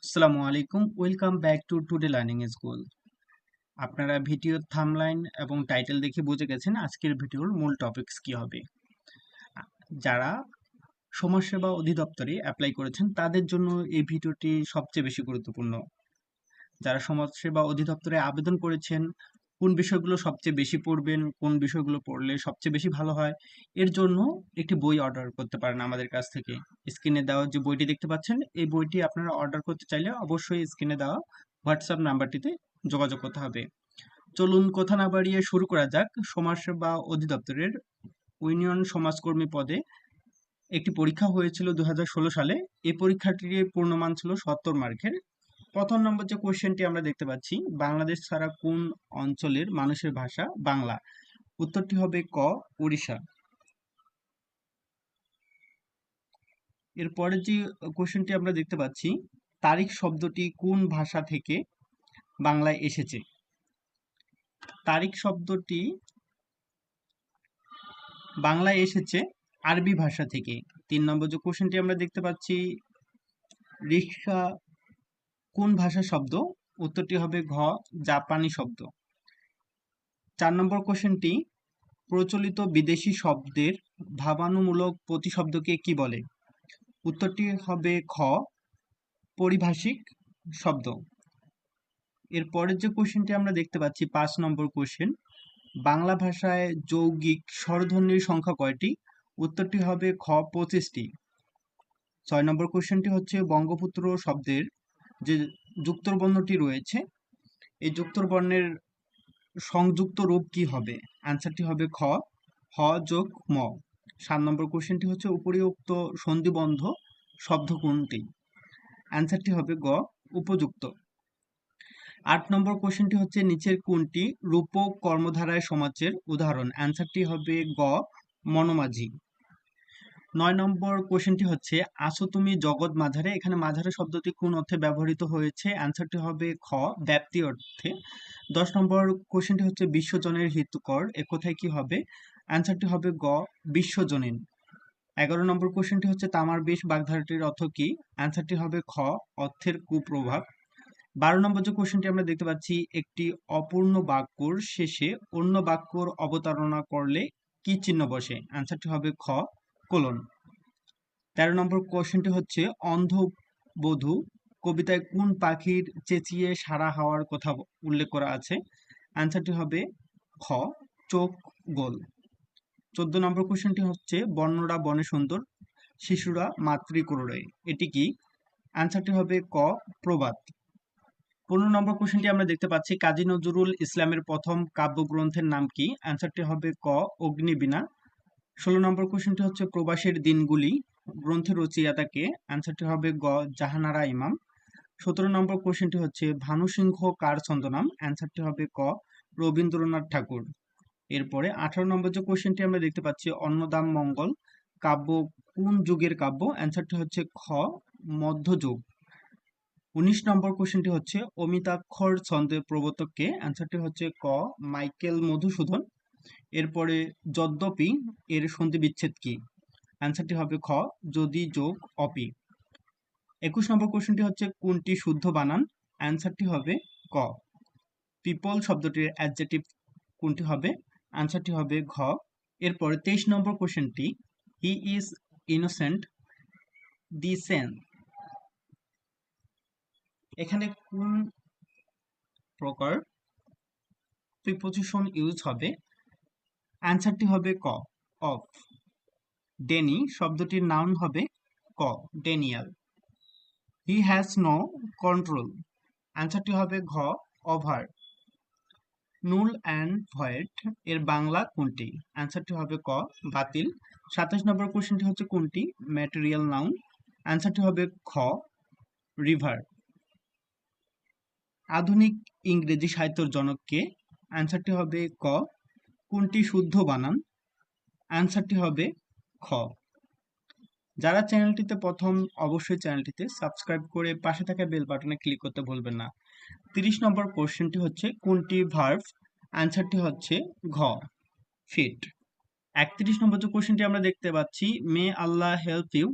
আসসালামু আলাইকুম, welcome back to today learning school. আপনারা ভিডিওর থাম্বলাইন এবং টাইটেল দেখে বুঝে গেছেন আজকের ভিডিওর মূল টপিকস কি হবে। যারা সমাজসেবা অধিদপ্তরে অ্যাপ্লাই করেছেন তাদের জন্য এই ভিডিওটি সবচেয়ে বেশি গুরুত্বপূর্ণ। যারা সমাজসেবা অধিদপ্তরে আবেদন করেছেন, কোন বিষয়গুলো সবচেয়ে বেশি পড়বেন, কোন বিষয়গুলো পড়লে সবচেয়ে বেশি ভালো হয়, এর জন্য একটি বই অর্ডার করতে পারেন আমাদের কাছ থেকে। স্ক্রিনে দেওয়া যে বইটি দেখতে পাচ্ছেন, এই বইটি আপনারা অর্ডার করতে চাইলে অবশ্যই স্ক্রিনে দেওয়া হোয়াটসঅ্যাপ নাম্বারটিতে যোগাযোগ করতে হবে। চলুন কথা না বাড়িয়ে শুরু করা যাক। সমাজসেবা অধিদপ্তরের ইউনিয়ন সমাজকর্মী পদে একটি পরীক্ষা হয়েছিল 2016 সালে। এই পরীক্ষাটির পূর্ণমান ছিল 70 মার্কের। প্রথম নম্বর যে কোশ্চেনটি আমরা দেখতে পাচ্ছি, বাংলাদেশ ছাড়া কোন অঞ্চলের মানুষের ভাষা বাংলা? উত্তরটি হবে ক, উড়িষ্যা। এরপরে যে কোশ্চেনটি আমরা দেখতে পাচ্ছি, তারিখ শব্দটি কোন ভাষা থেকে বাংলায় এসেছে? তারিখ শব্দটি বাংলায় এসেছে আরবি ভাষা থেকে। 3 নম্বর যে কোশ্চেনটি আমরা দেখতে পাচ্ছি, রিক্সা কোন ভাষার শব্দ? উত্তরটি হবে ঘ, জাপানি শব্দ। 4 নম্বর কোশ্চেনটি, প্রচলিত বিদেশি শব্দের ভাবানুমূলক প্রতিশব্দকে কি বলে? উত্তরটি হবে খ, পারিভাষিক শব্দ। এর পরের যে কোশ্চেনটি আমরা দেখতে পাচ্ছি 5 নম্বর কোশ্চেন, বাংলা ভাষায় যৌগিক স্বরধ্বনির সংখ্যা কয়টি? উত্তরটি হবে খ, 25টি। 6 নম্বর কোশ্চেনটি হচ্ছে, বঙ্গপুত্র শব্দের যে যুক্তবর্ণটি রয়েছে, এই যুক্তবর্ণের সংযুক্ত রূপ কি হবে? অ্যান্সারটি হবে খ, হ যোগ ম। 7 নম্বর কোশ্চেনটি হচ্ছে, উপরিউক্ত সন্ধিবন্ধ শব্দ কোনটি? অ্যান্সারটি হবে গ, উপযুক্ত। 8 নম্বর কোশ্চেনটি হচ্ছে, নিচের কোনটি রূপক কর্মধারায় সমাজের উদাহরণ? অ্যান্সারটি হবে গ, মনোমাঝি। 9 নম্বর কোশ্চেনটি হচ্ছে, আসো তুমি জগৎ মাঝারে, এখানে মাঝারে শব্দটি কোন অর্থে ব্যবহৃত হয়েছে? অ্যান্সারটি হবে খ, ব্যাপ্তি অর্থে। 10 নম্বর কোশ্চেনটি হচ্ছে, বিশ্বজনের হিতকর এ কথায় কি হবে? অ্যান্সারটি হবে গ, বিশ্বজনীন। 11 নম্বর কোশ্চেনটি হচ্ছে, তামার বিষ বাগধারাটির অর্থ কি? অ্যান্সারটি হবে খ, অর্থের কুপ্রভাব। 12 নম্বর যে কোশ্চেনটি আমরা দেখতে পাচ্ছি, একটি অপূর্ণ বাক্যর শেষে অন্য বাক্যর অবতারণা করলে কি চিহ্ন বসে? অ্যান্সারটি হবে খ, কোলন। 13 নম্বর কোশ্চেনটি হচ্ছে, অন্ধবধূ কবিতায় কোন পাখির চেঁচিয়ে সাড়া হওয়ার কথা উল্লেখ করা আছে? অ্যান্সারটি হবে খ, চোখ গোল। 14 নম্বর কোশ্চেনটি হচ্ছে, বর্ণরা বনে সুন্দর, শিশুরা মাতৃক্রোড়ে, এটি কি? অ্যান্সারটি হবে ক, প্রবাদ। 15 নম্বর কোশ্চেনটি আমরা দেখতে পাচ্ছি, কাজী নজরুল ইসলামের প্রথম কাব্যগ্রন্থের নাম কি? অ্যান্সারটি হবে ক, অগ্নিবীণা। 16 নম্বর কোশ্চেনটি হচ্ছে, প্রবাসের দিনগুলি গ্রন্থের রচয়িতা কে? অ্যান্সারটি হবে গ, জাহানারা ইমাম। 17 নম্বর কোশ্চেনটি হচ্ছে, ভানু সিংহ কার ছদ্মনাম? অ্যান্সারটি হবে ক, রবীন্দ্রনাথ ঠাকুর। এরপরে 18 নম্বর যে কোশ্চেনটি আমরা দেখতে পাচ্ছি, অন্নদাম মঙ্গল কাব্য কোন যুগের কাব্য? অ্যান্সারটি হচ্ছে খ, মধ্যযুগ। 19 নম্বর কোশ্চেনটি হচ্ছে, অমিতাক্ষর ছন্দের প্রবর্তক কে? অ্যান্সারটি হচ্ছে ক, মাইকেল মধুসূদন। এরপরে যদ্যপি এর সন্ধি বিচ্ছেদ কি? অ্যান্সারটি হবে খ, যদি যোগ অপি। 21 নম্বর কোশ্চেনটি হচ্ছে, কোনটি শুদ্ধ বানান? অ্যান্সারটি হবে ক, পিপল শব্দটির অ্যাডজেক্টিভ কোনটি হবে? অ্যান্সারটি হবে ঘ। এরপরে 23 নম্বর কোশ্চেনটি, হি ইজ ইনোসেন্ট দি সেন, এখানে কোন প্রকার প্রিপোজিশন ইউজ হবে? অ্যান্সারটি হবে ক, অফ। ডেনি শব্দটির নাউন হবে ক, denial. He has no control, অ্যান্সারটি হবে ঘ, ওভার। নুল অ্যান্ড ভয়েড এর বাংলা কোনটি? অ্যান্সারটি হবে ক, বাতিল। 27 নম্বর কোশ্চেনটি হচ্ছে, কোনটি ম্যাটেরিয়াল নাউন? অ্যান্সারটি হবে খ, রিভার। আধুনিক ইংরেজি সাহিত্যের জনক কে? অ্যান্সারটি হবে ক, কোনটি শুদ্ধ বানান? অ্যান্সারটি হবে খ। যারা চ্যানেলটিতে প্রথম, অবশ্যই চ্যানেলটিতে সাবস্ক্রাইব করে পাশে থাকা বেল বাটনে ক্লিক করতে ভুলবেন না। 30 নম্বর কোশ্চেনটি হচ্ছে, কোনটি ভার্ব? অ্যান্সারটি হচ্ছে ঘ, ফিট। 31 নম্বর যে কোশ্চেনটি আমরা দেখতে পাচ্ছি, may Allah help you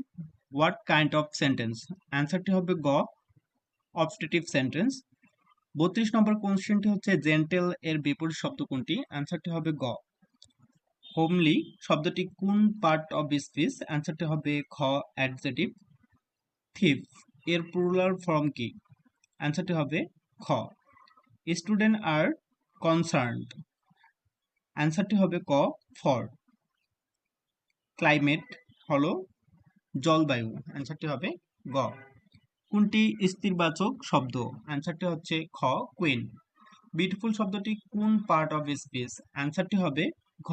what kind of sentence? অ্যান্সারটি হবে গ, অবস্ট্রেটিভ সেন্টেন্স। 32 নম্বর কোশ্চেনটি হচ্ছে জেন্টেল এর বিপরীত শব্দ কোনটি? অ্যান্সারটি হবে গ। হোমলি শব্দটি কোন পার্ট অফ স্পিচ? অ্যান্সারটি হবে খ অ্যাডজেটিভ। থিফ এর প্লুরাল ফর্ম কি? অ্যান্সারটি হবে খ। স্টুডেন্ট আর কনসার্নড, অ্যান্সারটি হবে ক ফর। ক্লাইমেট হলো জলবায়ু, অ্যান্সারটি হবে গ। কোনটি স্ত্রীবাচক শব্দ? অ্যান্সারটি হচ্ছে খ কুইন। বিউটিফুল শব্দটি কোন পার্ট অফ স্পিচ? অ্যান্সারটি হবে ঘ।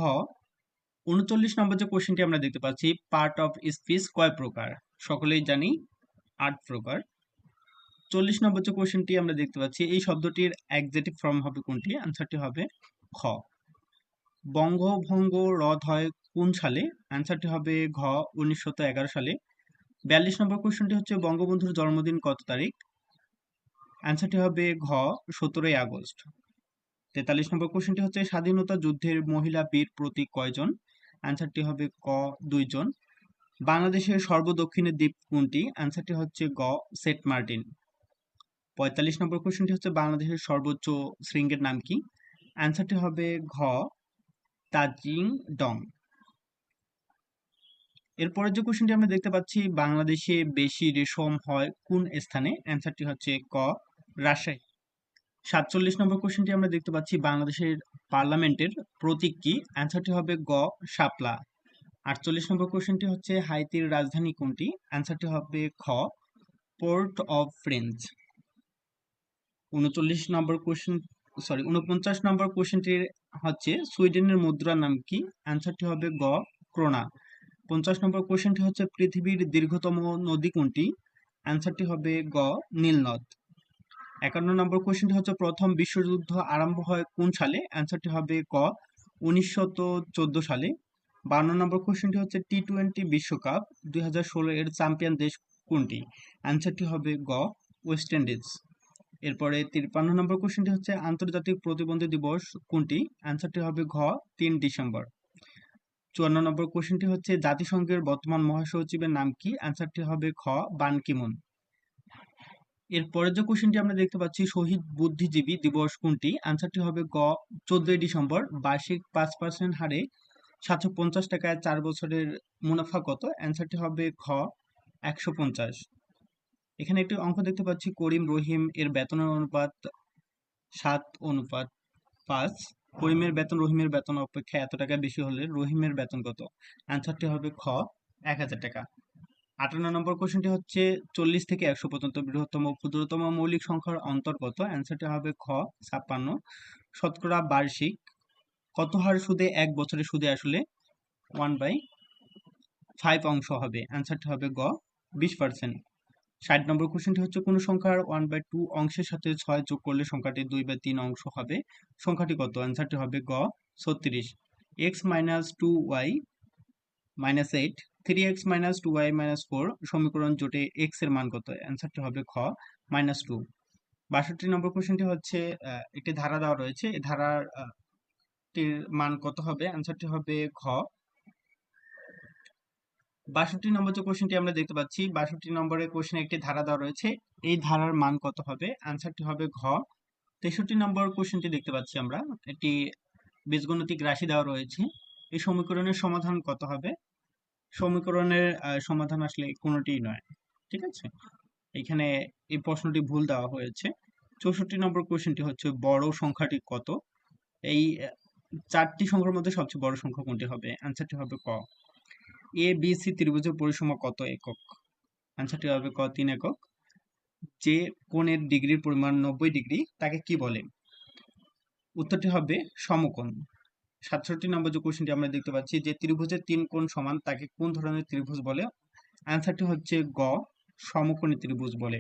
39 নম্বর যে কোশ্চেনটি আমরা দেখতে পাচ্ছি, পার্ট অফ স্পিচ কয় প্রকার? সকলেই জানি 8 প্রকার। 40 নম্বর যে কোশ্চেনটি আমরা দেখতে পাচ্ছি, এই শব্দটির অ্যাডজেটিভ ফর্ম হবে কোনটি? অ্যান্সারটি হবে খ। বঙ্গভঙ্গ রদ হয় কোন সালে? অ্যান্সারটি হবে ঘ 1911 সালে। 42 নম্বর কোশ্চেনটি হচ্ছে বঙ্গবন্ধুর জন্মদিন কত তারিখ? অ্যান্সারটি হবে ঘ 17ই আগস্ট। 43 নম্বর কোশ্চেনটি হচ্ছে স্বাধীনতা যুদ্ধের মহিলা বীর প্রতীক কয়জন? অ্যান্সারটি হবে ক 2 জন। বাংলাদেশের সর্বদক্ষিণের দ্বীপ কোনটি? অ্যান্সারটি হচ্ছে গ সেন্ট মার্টিন। 45 নম্বর কোশ্চেনটি হচ্ছে বাংলাদেশের সর্বোচ্চ শৃঙ্গের নাম কি? অ্যান্সারটি হবে ঘ তাজিং ডং। এরপরে যে কোশ্চেনটি আমরা দেখতে পাচ্ছি, বাংলাদেশে বেশি রেশম হয় কোন স্থানে? অ্যান্সারটি হচ্ছে ক রাজশাহী। 47 নম্বর কোশ্চেনটি আমরা দেখতে পাচ্ছি, বাংলাদেশের পার্লামেন্টের প্রতীক কি? অ্যান্সারটি হবে গ শাপলা। 48 নম্বর কোশ্চেনটি হচ্ছে হাইতির রাজধানী কোনটি? অ্যান্সারটি হবে খ পোর্ট অফ প্রিন্স। 49 নম্বর কোশ্চেনটির হচ্ছে সুইডেনের মুদ্রার নাম কি? অ্যান্সারটি হবে গ ক্রোনা। 50 নম্বর কোশ্চেনটি হচ্ছে পৃথিবীর দীর্ঘতম নদী কোনটি? অ্যান্সারটি হবে গ নীলনদ। 51 নম্বর কোশ্চেনটি হচ্ছে প্রথম বিশ্বযুদ্ধ আরম্ভ হয় কোন সালে? অ্যান্সারটি হবে ক 1914 সালে। 52 নম্বর কোশ্চেনটি হচ্ছে টি-20 বিশ্বকাপ 2016 এর চ্যাম্পিয়ন দেশ কোনটি? অ্যান্সারটি হবে গ ওয়েস্ট ইন্ডিজ। এরপরে 53 নম্বর কোশ্চেনটি হচ্ছে আন্তর্জাতিক প্রতিবন্ধী দিবস কোনটি? অ্যান্সারটি হবে ঘ 3 ডিসেম্বর। 54 নম্বর কোশ্চেনটি হচ্ছে জাতিসংঘের বর্তমান মহাসচিবের নাম কি? অ্যান্সারটি হবে খ বান কি মুন। এরপরে যে কোশ্চেনটি আমরা দেখতে পাচ্ছি, শহীদ বুদ্ধিজীবী দিবস কোনটি? অ্যান্সারটি হবে গ 14 ডিসেম্বর। বার্ষিক 5% হারে 750 টাকায় 4 বছরের মুনাফা কত? অ্যান্সারটি হবে খ 150। এখানে একটি অঙ্ক দেখতে পাচ্ছি, করিম রহিম এর বেতনের অনুপাত 7:5। করিমের বেতন রহিমের বেতন অপেক্ষা এত টাকা বেশি হলে রহিমের বেতন কত? অ্যান্সারটি হবে খ 1000 টাকা। 58 নম্বর কোশ্চেনটি হচ্ছে 40 থেকে 100 পর্যন্ত বৃহত্তম ও ক্ষুদ্রতম মৌলিক সংখ্যার অন্তর কত? অ্যান্সারটি হবে খ 56। শতকরা বার্ষিক কত হার সুদে 1 বছরের সুদে আসলে 1/5 অংশ হবে? অ্যান্সারটি হবে গ 20%। 60 নম্বর কোশ্চেনটি হচ্ছে কোন সংখ্যার 1/2 অংশের সাথে 6 যোগ করলে সংখ্যাটি 2/3 অংশ হবে? সংখ্যাটি কত? অ্যান্সারটি হবে গ 36। x - 2y - 8 3x - 2y - 4 সমীকরণ জোটে x এর মান কত? অ্যান্সারটি হবে খ -2। 62 নম্বর কোশ্চেনটি হচ্ছে একটি ধারা দেওয়া রয়েছে, এই ধারার টির মান কত হবে? অ্যান্সারটি হবে ঘ। 62 নম্বর যে কোশ্চেনটি আমরা দেখতে পাচ্ছি, 62 নম্বরের কোশ্চেনে একটি ধারা দেওয়া রয়েছে, এই ধারার মান কত হবে? অ্যান্সারটি হবে ঘ। 63 নম্বর কোশ্চেনটি দেখতে পাচ্ছি আমরা, একটি বীজগণিতিক রাশি দেওয়া রয়েছে, এই সমীকরণের সমাধান কত হবে? সমীকরণের সমাধান আসলে কোনোটিই নয়, ঠিক আছে? এখানে এই প্রশ্নটি ভুল দেওয়া হয়েছে। 64 নম্বর কোশ্চেনটি হচ্ছে বড় সংখ্যাটি কত? এই 4টি সংখ্যার মধ্যে সবচেয়ে বড় সংখ্যা কোনটি হবে? অ্যান্সারটি হবে ক। এ বি সি ত্রিভুজের পরিসীমা কত একক? অ্যান্সারটি হবে ক 3 একক। যে কোণের ডিগ্রির পরিমাণ 90 ডিগ্রি তাকে কি বলে? উত্তরটি হবে সমকোণ। 67 নম্বর যে কোশ্চেনটি আমরা দেখতে পাচ্ছি, যে ত্রিভুজের 3 কোণ সমান তাকে কোন ধরনের ত্রিভুজ বলে? অ্যান্সারটি হচ্ছে গ সমকোণী ত্রিভুজ বলে।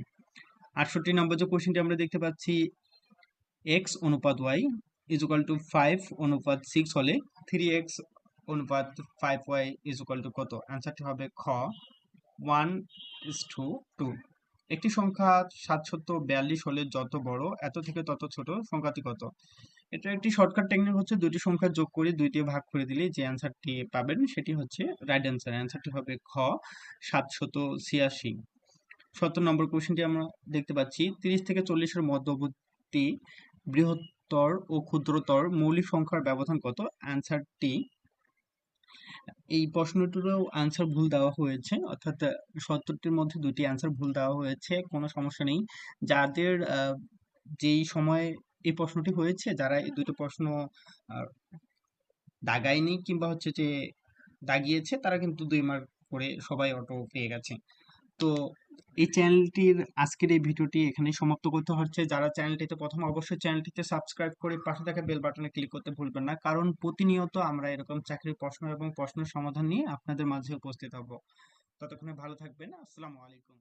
68 নম্বর যে কোশ্চেনটি আমরা দেখতে পাচ্ছি, x অনুপাত y = 5:6 হলে 3x অনুপাত 5y = কত? অ্যান্সারটি হবে খ 1:2। একটি সংখ্যা 742 হলে যত বড় এত থেকে তত ছোট সংখ্যাটি কত? এটা একটি শর্টকাট টেকনিক হচ্ছে, দুটি সংখ্যা যোগ করে 2 দিয়ে ভাগ করে দিলে যে অ্যান্সারটি পাবেন সেটি হচ্ছে রাইট অ্যান্সার। অ্যান্সারটি হবে খ 786। নম্বর কোশ্চেনটি আমরা দেখতে পাচ্ছি 30 থেকে 40-এর মধ্যবর্তী বৃহত্তর ও ক্ষুদ্রতর মৌলিক সংখ্যার ব্যবধান কত? অ্যান্সারটি, এই প্রশ্নটিরও আনসার ভুল দেওয়া হয়েছে, অর্থাৎ 70টির মধ্যে 2টি আনসার ভুল দেওয়া হয়েছে, কোনো সমস্যা নেই। যাদের যেই সময় এই প্রশ্নটি হয়েছে, যারা এই দুটো প্রশ্ন আহ, দাগায়নি কিংবা হচ্ছে যে দাগিয়েছে, তারা কিন্তু 2 মার্ক করে সবাই অটো পেয়ে গেছে। তো এই চ্যানেলটির আজকের এই ভিডিওটি এখানেই সমাপ্ত করতে হচ্ছে। যারা চ্যানেলটিতে প্রথম, অবশ্যই চ্যানেলটিতে সাবস্ক্রাইব করে পাশে থাকা বেল বাটনে ক্লিক করতে ভুলবেন না, কারণ প্রতিনিয়ত আমরা এরকম চাকরির প্রশ্ন এবং প্রশ্নের সমাধান নিয়ে আপনাদের মাঝে উপস্থিত হব। ততক্ষণে ভালো থাকবেন। আসসালামু আলাইকুম।